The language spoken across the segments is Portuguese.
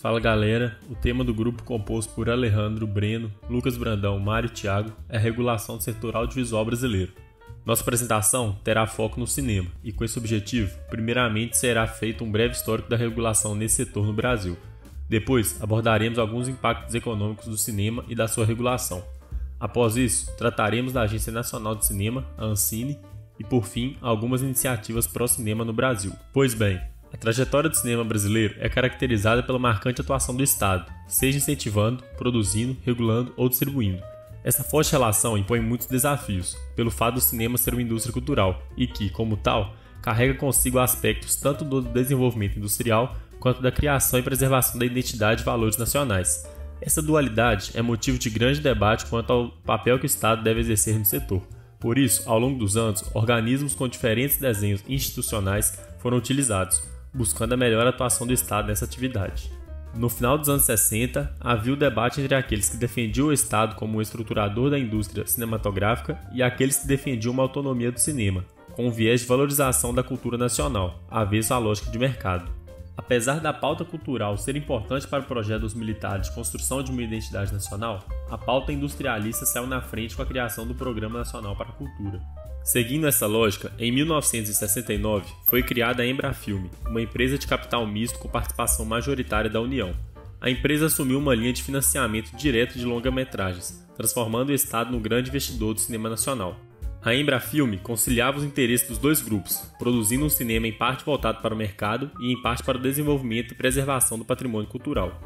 Fala galera, o tema do grupo composto por Alejandro, Breno, Lucas Brandão, Mário e Thiago é a regulação do setor audiovisual brasileiro. Nossa apresentação terá foco no cinema e com esse objetivo, primeiramente será feito um breve histórico da regulação nesse setor no Brasil. Depois, abordaremos alguns impactos econômicos do cinema e da sua regulação. Após isso, trataremos da Agência Nacional de Cinema, a Ancine, e por fim, algumas iniciativas pró-cinema no Brasil. Pois bem, a trajetória do cinema brasileiro é caracterizada pela marcante atuação do Estado, seja incentivando, produzindo, regulando ou distribuindo. Essa forte relação impõe muitos desafios, pelo fato do cinema ser uma indústria cultural e que, como tal, carrega consigo aspectos tanto do desenvolvimento industrial quanto da criação e preservação da identidade e valores nacionais. Essa dualidade é motivo de grande debate quanto ao papel que o Estado deve exercer no setor. Por isso, ao longo dos anos, organismos com diferentes desenhos institucionais foram utilizados, buscando a melhor atuação do Estado nessa atividade. No final dos anos 60, havia o debate entre aqueles que defendiam o Estado como um estruturador da indústria cinematográfica e aqueles que defendiam uma autonomia do cinema, com um viés de valorização da cultura nacional, avesso à lógica de mercado. Apesar da pauta cultural ser importante para o projeto dos militares de construção de uma identidade nacional, a pauta industrialista saiu na frente com a criação do Programa Nacional para a Cultura. Seguindo essa lógica, em 1969 foi criada a Embrafilme, uma empresa de capital misto com participação majoritária da União. A empresa assumiu uma linha de financiamento direto de longa-metragens, transformando o Estado no grande investidor do cinema nacional. A Embrafilme conciliava os interesses dos dois grupos, produzindo um cinema em parte voltado para o mercado e em parte para o desenvolvimento e preservação do patrimônio cultural.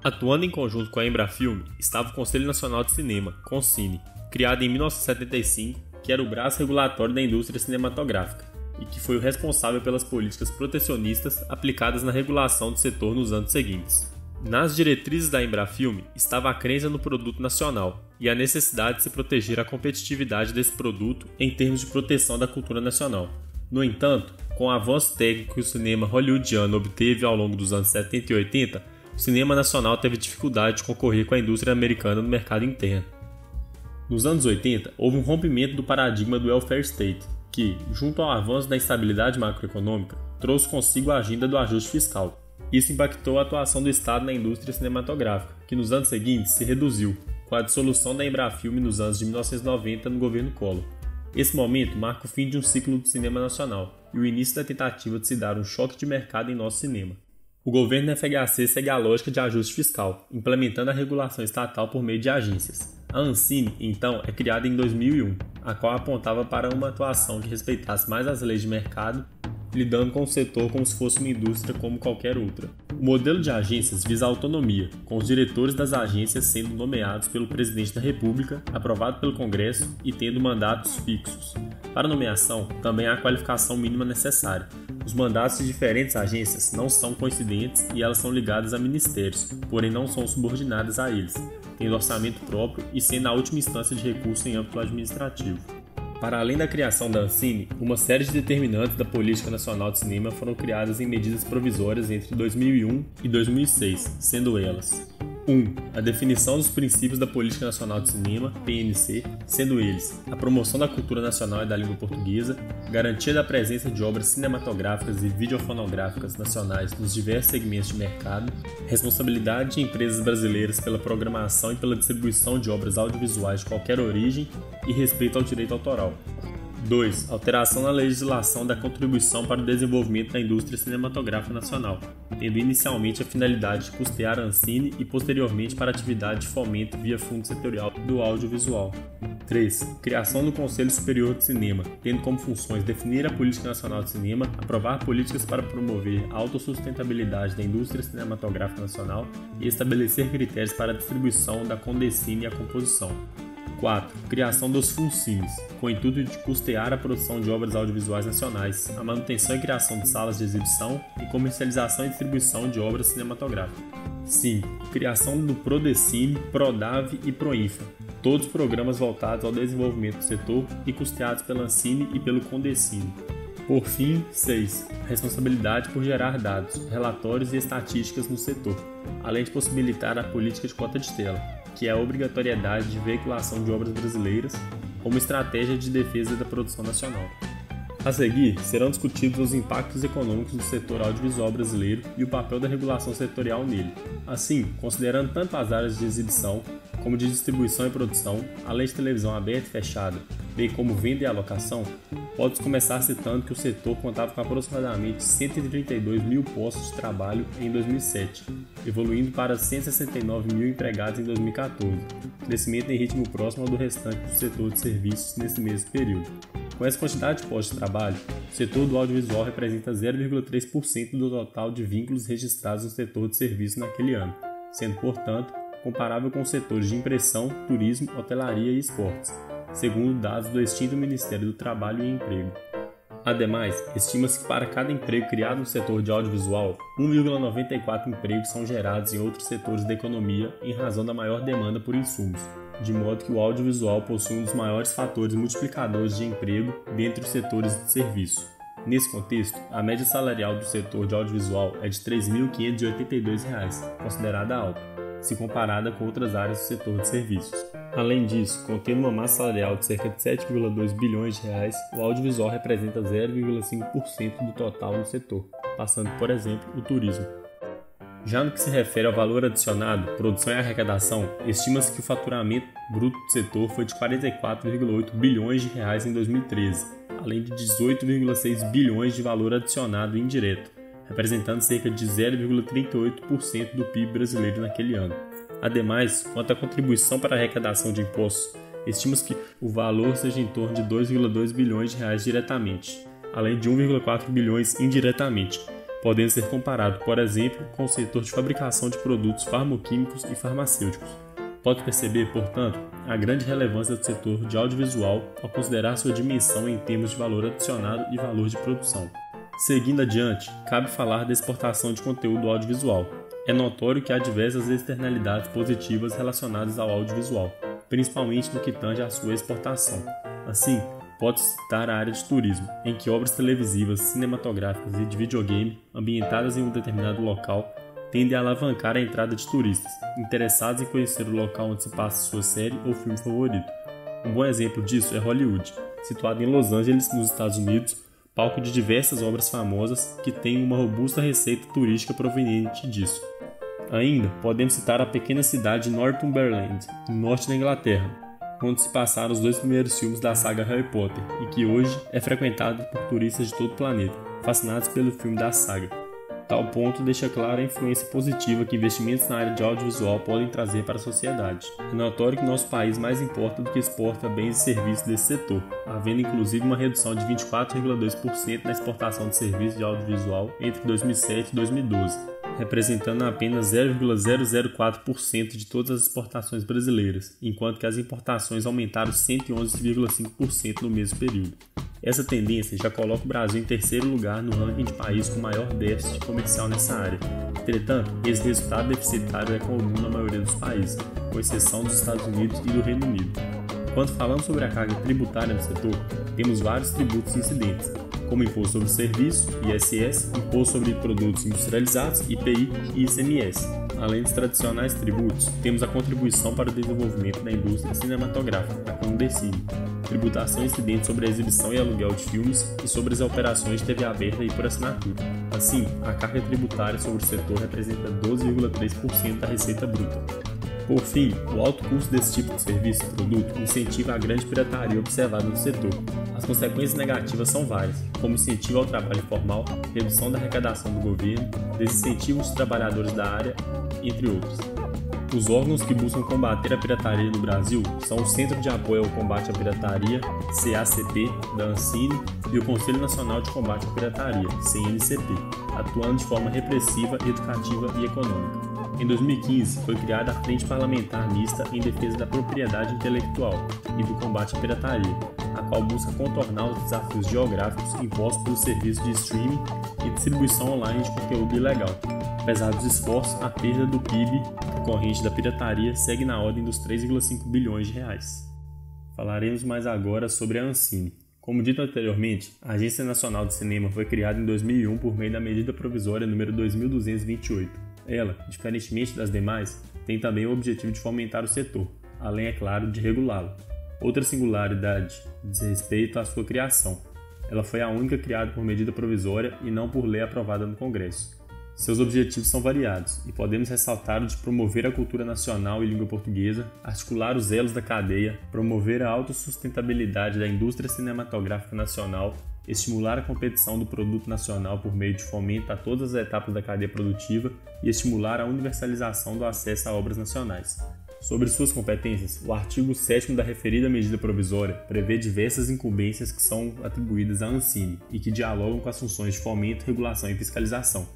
Atuando em conjunto com a Embrafilme estava o Conselho Nacional de Cinema, CONCINE, criado em 1975, que era o braço regulatório da indústria cinematográfica e que foi o responsável pelas políticas protecionistas aplicadas na regulação do setor nos anos seguintes. Nas diretrizes da Embrafilme estava a crença no produto nacional e a necessidade de se proteger a competitividade desse produto em termos de proteção da cultura nacional. No entanto, com o avanço técnico que o cinema hollywoodiano obteve ao longo dos anos 70 e 80, o cinema nacional teve dificuldade de concorrer com a indústria americana no mercado interno. Nos anos 80, houve um rompimento do paradigma do welfare state, que, junto ao avanço da instabilidade macroeconômica, trouxe consigo a agenda do ajuste fiscal. Isso impactou a atuação do Estado na indústria cinematográfica, que nos anos seguintes se reduziu, com a dissolução da Embrafilme nos anos de 1990 no governo Collor. Esse momento marca o fim de um ciclo do cinema nacional e o início da tentativa de se dar um choque de mercado em nosso cinema. O governo da FHC segue a lógica de ajuste fiscal, implementando a regulação estatal por meio de agências. A Ancine, então, é criada em 2001, a qual apontava para uma atuação que respeitasse mais as leis de mercado, lidando com o setor como se fosse uma indústria como qualquer outra. O modelo de agências visa a autonomia, com os diretores das agências sendo nomeados pelo presidente da República, aprovado pelo Congresso e tendo mandatos fixos. Para nomeação, também há a qualificação mínima necessária. Os mandatos de diferentes agências não são coincidentes e elas são ligadas a ministérios, porém não são subordinadas a eles, tendo orçamento próprio e sendo a última instância de recurso em âmbito administrativo. Para além da criação da Ancine, uma série de determinantes da Política Nacional de Cinema foram criadas em medidas provisórias entre 2001 e 2006, sendo elas: 1. A definição dos princípios da Política Nacional de Cinema, PNC, sendo eles a promoção da cultura nacional e da língua portuguesa, garantia da presença de obras cinematográficas e videofonográficas nacionais nos diversos segmentos de mercado, responsabilidade de empresas brasileiras pela programação e pela distribuição de obras audiovisuais de qualquer origem e respeito ao direito autoral. 2. Alteração na legislação da contribuição para o desenvolvimento da indústria cinematográfica nacional, tendo inicialmente a finalidade de custear a Ancine e posteriormente para a atividade de fomento via fundo setorial do audiovisual. 3. Criação do Conselho Superior de Cinema, tendo como funções definir a Política Nacional de Cinema, aprovar políticas para promover a autossustentabilidade da indústria cinematográfica nacional e estabelecer critérios para a distribuição da Condecine e a composição. 4. Criação dos FUNCINES, com o intuito de custear a produção de obras audiovisuais nacionais, a manutenção e criação de salas de exibição e comercialização e distribuição de obras cinematográficas. 5. Criação do PRODECINE, PRODAV e PROINFA, todos programas voltados ao desenvolvimento do setor e custeados pela Ancine e pelo Condecine. Por fim, 6. Responsabilidade por gerar dados, relatórios e estatísticas no setor, além de possibilitar a política de cota de tela, que é a obrigatoriedade de veiculação de obras brasileiras como estratégia de defesa da produção nacional. A seguir, serão discutidos os impactos econômicos do setor audiovisual brasileiro e o papel da regulação setorial nele. Assim, considerando tanto as áreas de exibição como de distribuição e produção, além de televisão aberta e fechada, bem como venda e alocação, pode-se começar citando que o setor contava com aproximadamente 132 mil postos de trabalho em 2007, evoluindo para 169 mil empregados em 2014, crescimento em ritmo próximo ao do restante do setor de serviços nesse mesmo período. Com essa quantidade de postos de trabalho, o setor do audiovisual representa 0,3% do total de vínculos registrados no setor de serviços naquele ano, sendo, portanto, comparável com os setores de impressão, turismo, hotelaria e esportes, segundo dados do extinto Ministério do Trabalho e Emprego. Ademais, estima-se que para cada emprego criado no setor de audiovisual, 1,94 empregos são gerados em outros setores da economia em razão da maior demanda por insumos, de modo que o audiovisual possui um dos maiores fatores multiplicadores de emprego dentre os setores de serviço. Nesse contexto, a média salarial do setor de audiovisual é de R$ 3.582, considerada alta, se comparada com outras áreas do setor de serviços. Além disso, contendo uma massa salarial de cerca de 7,2 bilhões de reais, o audiovisual representa 0,5% do total no setor, passando, por exemplo, o turismo. Já no que se refere ao valor adicionado, produção e arrecadação, estima-se que o faturamento bruto do setor foi de 44,8 bilhões de reais em 2013, além de 18,6 bilhões de valor adicionado indireto, representando cerca de 0,38% do PIB brasileiro naquele ano. Ademais, quanto à contribuição para a arrecadação de impostos, estima-se que o valor seja em torno de 2,2 bilhões de reais diretamente, além de 1,4 bilhões indiretamente, podendo ser comparado, por exemplo, com o setor de fabricação de produtos farmoquímicos e farmacêuticos. Pode perceber, portanto, a grande relevância do setor de audiovisual ao considerar sua dimensão em termos de valor adicionado e valor de produção. Seguindo adiante, cabe falar da exportação de conteúdo audiovisual. É notório que há diversas externalidades positivas relacionadas ao audiovisual, principalmente no que tange à sua exportação. Assim, pode-se citar a área de turismo, em que obras televisivas, cinematográficas e de videogame, ambientadas em um determinado local, tendem a alavancar a entrada de turistas, interessados em conhecer o local onde se passa sua série ou filme favorito. Um bom exemplo disso é Hollywood, situado em Los Angeles, nos Estados Unidos, palco de diversas obras famosas que têm uma robusta receita turística proveniente disso. Ainda podemos citar a pequena cidade de Northumberland, no norte da Inglaterra, onde se passaram os 2 primeiros filmes da saga Harry Potter e que hoje é frequentada por turistas de todo o planeta, fascinados pelo filme da saga. Tal ponto deixa clara a influência positiva que investimentos na área de audiovisual podem trazer para a sociedade. É notório que nosso país mais importa do que exporta bens e serviços desse setor, havendo inclusive uma redução de 24,2% na exportação de serviços de audiovisual entre 2007 e 2012, representando apenas 0,004% de todas as exportações brasileiras, enquanto que as importações aumentaram 111,5% no mesmo período. Essa tendência já coloca o Brasil em terceiro lugar no ranking de país com maior déficit comercial nessa área. Entretanto, esse resultado deficitário é comum na maioria dos países, com exceção dos Estados Unidos e do Reino Unido. Quando falamos sobre a carga tributária no setor, temos vários tributos incidentes, como Imposto sobre Serviços, ISS, Imposto sobre Produtos Industrializados, IPI e ICMS. Além dos tradicionais tributos, temos a contribuição para o desenvolvimento da indústria cinematográfica, a CONDECIN, tributação incidente sobre a exibição e aluguel de filmes e sobre as operações de TV aberta e por assinatura. Assim, a carga tributária sobre o setor representa 12,3% da receita bruta. Por fim, o alto custo desse tipo de serviço e produto incentiva a grande pirataria observada no setor. As consequências negativas são várias, como incentivo ao trabalho informal, redução da arrecadação do governo, desincentivo dos trabalhadores da área, entre outros. Os órgãos que buscam combater a pirataria no Brasil são o Centro de Apoio ao Combate à Pirataria, CACP, da Ancine, e o Conselho Nacional de Combate à Pirataria, CNCP, atuando de forma repressiva, educativa e econômica. Em 2015, foi criada a Frente Parlamentar Mista em Defesa da Propriedade Intelectual e do Combate à Pirataria, a qual busca contornar os desafios geográficos impostos pelos serviços de streaming e distribuição online de conteúdo ilegal. Apesar dos esforços, a perda do PIB decorrente da pirataria segue na ordem dos 3,5 bilhões de reais. Falaremos mais agora sobre a Ancine. Como dito anteriormente, a Agência Nacional de Cinema foi criada em 2001 por meio da Medida Provisória número 2228. Ela, diferentemente das demais, tem também o objetivo de fomentar o setor, além, é claro, de regulá-lo. Outra singularidade diz respeito à sua criação. Ela foi a única criada por medida provisória e não por lei aprovada no Congresso. Seus objetivos são variados e podemos ressaltar o de promover a cultura nacional e língua portuguesa, articular os elos da cadeia, promover a autossustentabilidade da indústria cinematográfica nacional, estimular a competição do produto nacional por meio de fomento a todas as etapas da cadeia produtiva e estimular a universalização do acesso a obras nacionais. Sobre suas competências, o artigo 7º da referida medida provisória prevê diversas incumbências que são atribuídas à Ancine e que dialogam com as funções de fomento, regulação e fiscalização.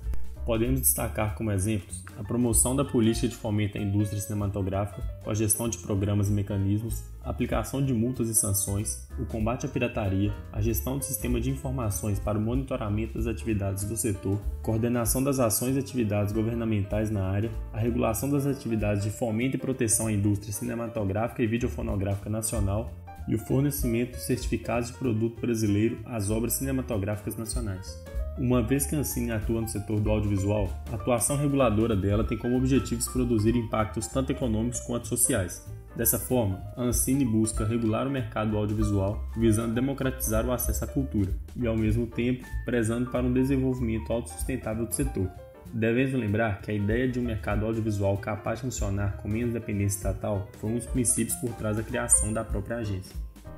Podemos destacar como exemplos a promoção da política de fomento à indústria cinematográfica com a gestão de programas e mecanismos, a aplicação de multas e sanções, o combate à pirataria, a gestão do sistema de informações para o monitoramento das atividades do setor, coordenação das ações e atividades governamentais na área, a regulação das atividades de fomento e proteção à indústria cinematográfica e videofonográfica nacional e o fornecimento de certificados de produto brasileiro às obras cinematográficas nacionais. Uma vez que a Ancine atua no setor do audiovisual, a atuação reguladora dela tem como objetivos produzir impactos tanto econômicos quanto sociais. Dessa forma, a Ancine busca regular o mercado audiovisual, visando democratizar o acesso à cultura e, ao mesmo tempo, prezando para um desenvolvimento autossustentável do setor. Devemos lembrar que a ideia de um mercado audiovisual capaz de funcionar com menos dependência estatal foi um dos princípios por trás da criação da própria agência.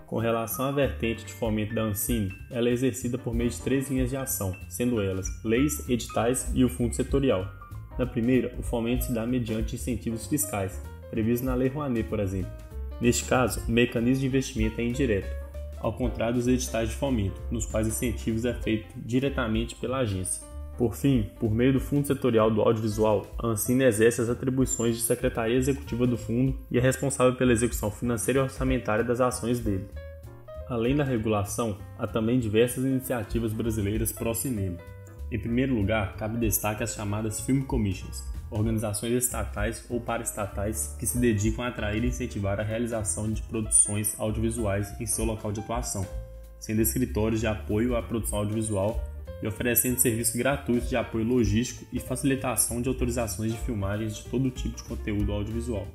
Com relação à vertente de fomento da Ancine, ela é exercida por meio de 3 linhas de ação, sendo elas leis, editais e o fundo setorial. Na primeira, o fomento se dá mediante incentivos fiscais, previstos na Lei Rouanet, por exemplo. Neste caso, o mecanismo de investimento é indireto, ao contrário dos editais de fomento, nos quais incentivos é feito diretamente pela agência. Por fim, por meio do Fundo Setorial do Audiovisual, a Ancine exerce as atribuições de Secretaria Executiva do Fundo e é responsável pela execução financeira e orçamentária das ações dele. Além da regulação, há também diversas iniciativas brasileiras pró-cinema. Em primeiro lugar, cabe destaque às chamadas Film Commissions, organizações estatais ou paraestatais que se dedicam a atrair e incentivar a realização de produções audiovisuais em seu local de atuação, sendo escritórios de apoio à produção audiovisual e oferecendo serviços gratuitos de apoio logístico e facilitação de autorizações de filmagens de todo tipo de conteúdo audiovisual.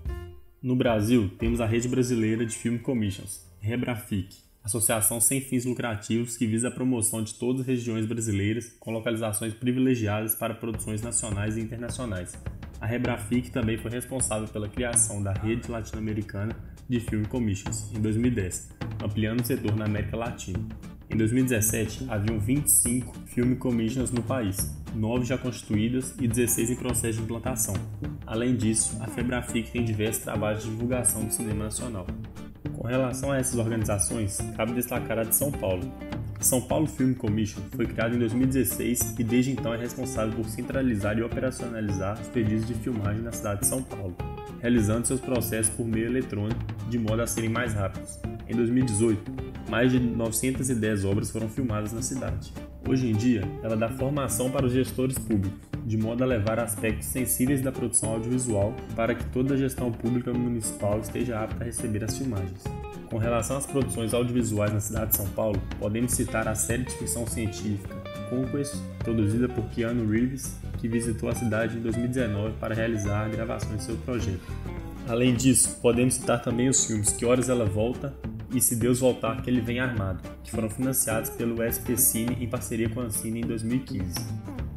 No Brasil, temos a Rede Brasileira de Film Commissions, Rebrafic, associação sem fins lucrativos que visa a promoção de todas as regiões brasileiras com localizações privilegiadas para produções nacionais e internacionais. A Rebrafic também foi responsável pela criação da Rede Latino-Americana de Film Commissions em 2010, ampliando o setor na América Latina. Em 2017, haviam 25 Film Commissions no país, 9 já constituídas e 16 em processo de implantação. Além disso, a Rebrafic tem diversos trabalhos de divulgação do cinema nacional. Com relação a essas organizações, cabe destacar a de São Paulo. A São Paulo Film Commission foi criada em 2016 e desde então é responsável por centralizar e operacionalizar os pedidos de filmagem na cidade de São Paulo, realizando seus processos por meio eletrônico de modo a serem mais rápidos. Em 2018, mais de 910 obras foram filmadas na cidade. Hoje em dia, ela dá formação para os gestores públicos, de modo a levar aspectos sensíveis da produção audiovisual para que toda a gestão pública municipal esteja apta a receber as filmagens. Com relação às produções audiovisuais na cidade de São Paulo, podemos citar a série de ficção científica Conquest, produzida por Keanu Reeves, que visitou a cidade em 2019 para realizar gravações de seu projeto. Além disso, podemos citar também os filmes Que Horas Ela Volta e Se Deus Voltar Que Ele Vem Armado, que foram financiados pelo SP Cine em parceria com a Ancine em 2015.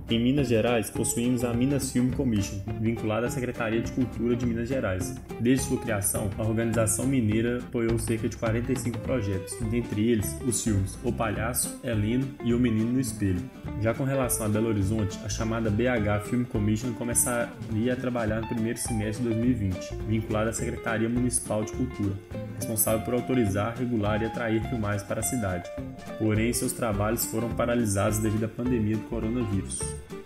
Em Minas Gerais, possuímos a Minas Film Commission, vinculada à Secretaria de Cultura de Minas Gerais. Desde sua criação, a organização mineira apoiou cerca de 45 projetos, dentre eles os filmes O Palhaço, Heleno e O Menino no Espelho. Já com relação a Belo Horizonte, a chamada BH Film Commission começaria a trabalhar no primeiro semestre de 2020, vinculada à Secretaria Municipal de Cultura, responsável por autorizar, regular e atrair filmagens para a cidade. Porém, seus trabalhos foram paralisados devido à pandemia do coronavírus.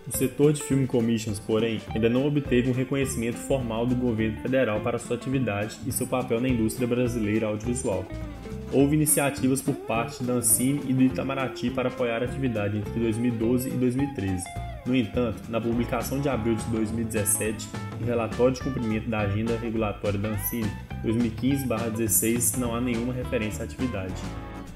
O setor de Film Commissions, porém, ainda não obteve um reconhecimento formal do governo federal para sua atividade e seu papel na indústria brasileira audiovisual. Houve iniciativas por parte da Ancine e do Itamaraty para apoiar a atividade entre 2012 e 2013. No entanto, na publicação de abril de 2017, do relatório de cumprimento da Agenda Regulatória da Ancine 2015/16, não há nenhuma referência à atividade.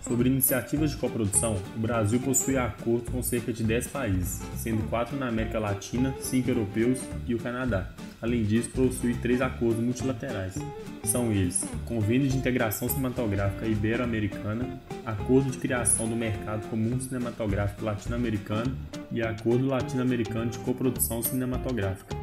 Sobre iniciativas de coprodução, o Brasil possui acordo com cerca de 10 países, sendo 4 na América Latina, 5 europeus e o Canadá. Além disso, possui 3 acordos multilaterais. São eles: Convênio de Integração Cinematográfica Ibero-Americana, Acordo de Criação do Mercado Comum Cinematográfico Latino-Americano e Acordo Latino-Americano de Coprodução Cinematográfica.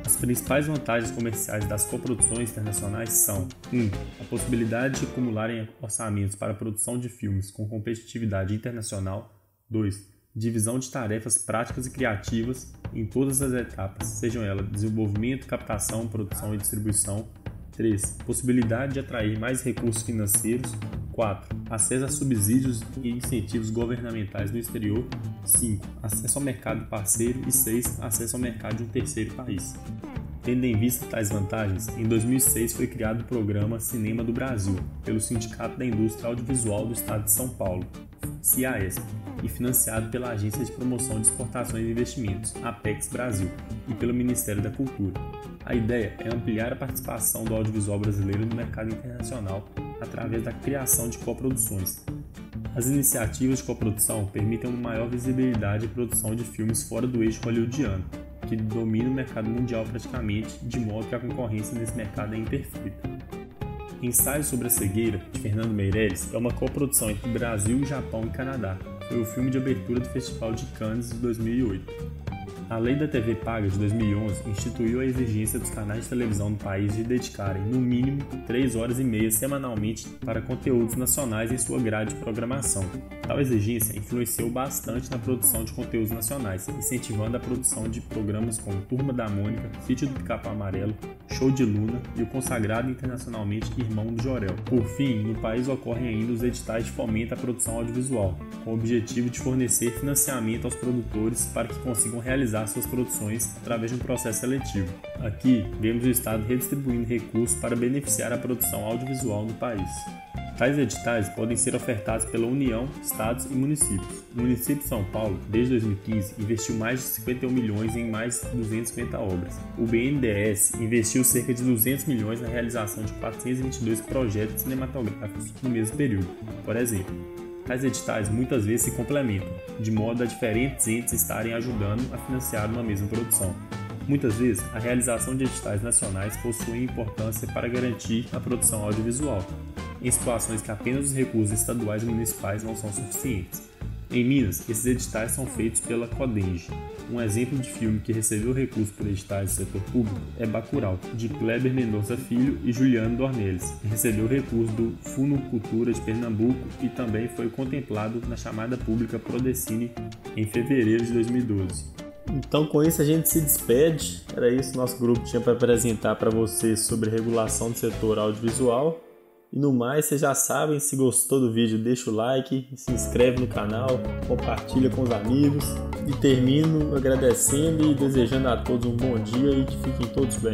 As principais vantagens comerciais das coproduções internacionais são: 1. A possibilidade de acumularem orçamentos para a produção de filmes com competitividade internacional. 2. Divisão de tarefas práticas e criativas em todas as etapas, sejam elas desenvolvimento, captação, produção e distribuição. 3. Possibilidade de atrair mais recursos financeiros. 4. Acesso a subsídios e incentivos governamentais no exterior. 5. Acesso ao mercado parceiro. E 6. Acesso ao mercado de um terceiro país. Tendo em vista tais vantagens, em 2006 foi criado o programa Cinema do Brasil, pelo Sindicato da Indústria Audiovisual do Estado de São Paulo, CIAESP, e financiado pela Agência de Promoção de Exportações e Investimentos, Apex Brasil, e pelo Ministério da Cultura. A ideia é ampliar a participação do audiovisual brasileiro no mercado internacional através da criação de coproduções. As iniciativas de coprodução permitem uma maior visibilidade e produção de filmes fora do eixo hollywoodiano, que domina o mercado mundial praticamente, de modo que a concorrência nesse mercado é imperfeita. Ensaio sobre a Cegueira, de Fernando Meirelles, é uma coprodução entre Brasil, Japão e Canadá. Foi o filme de abertura do Festival de Cannes de 2008. A Lei da TV Paga de 2011 instituiu a exigência dos canais de televisão do país de dedicarem, no mínimo, 3 horas e meia semanalmente para conteúdos nacionais em sua grade de programação. Tal exigência influenciou bastante na produção de conteúdos nacionais, incentivando a produção de programas como Turma da Mônica, Sítio do Pica-Pau Amarelo, Show de Luna e o consagrado internacionalmente Irmão do Jorel. Por fim, no país ocorrem ainda os editais de fomento à produção audiovisual, com o objetivo de fornecer financiamento aos produtores para que consigam realizar suas produções através de um processo seletivo. Aqui, vemos o Estado redistribuindo recursos para beneficiar a produção audiovisual no país. Tais editais podem ser ofertados pela União, Estados e municípios. O município de São Paulo, desde 2015, investiu mais de 51 milhões em mais de 250 obras. O BNDES investiu cerca de 200 milhões na realização de 422 projetos cinematográficos no mesmo período. Por exemplo, tais editais muitas vezes se complementam, de modo a diferentes entes estarem ajudando a financiar uma mesma produção. Muitas vezes, a realização de editais nacionais possui importância para garantir a produção audiovisual, em situações que apenas os recursos estaduais e municipais não são suficientes. Em Minas, esses editais são feitos pela Codenge. Um exemplo de filme que recebeu recursos por editais do setor público é Bacurau, de Kleber Mendonça Filho e Juliano Dornelles, que recebeu recursos do Fundo Cultura de Pernambuco e também foi contemplado na chamada pública Prodecine em fevereiro de 2012. Então, com isso a gente se despede. Era isso que nosso grupo tinha para apresentar para vocês sobre regulação do setor audiovisual. E no mais, vocês já sabem, se gostou do vídeo, deixa o like, se inscreve no canal, compartilha com os amigos. E termino agradecendo e desejando a todos um bom dia e que fiquem todos bem.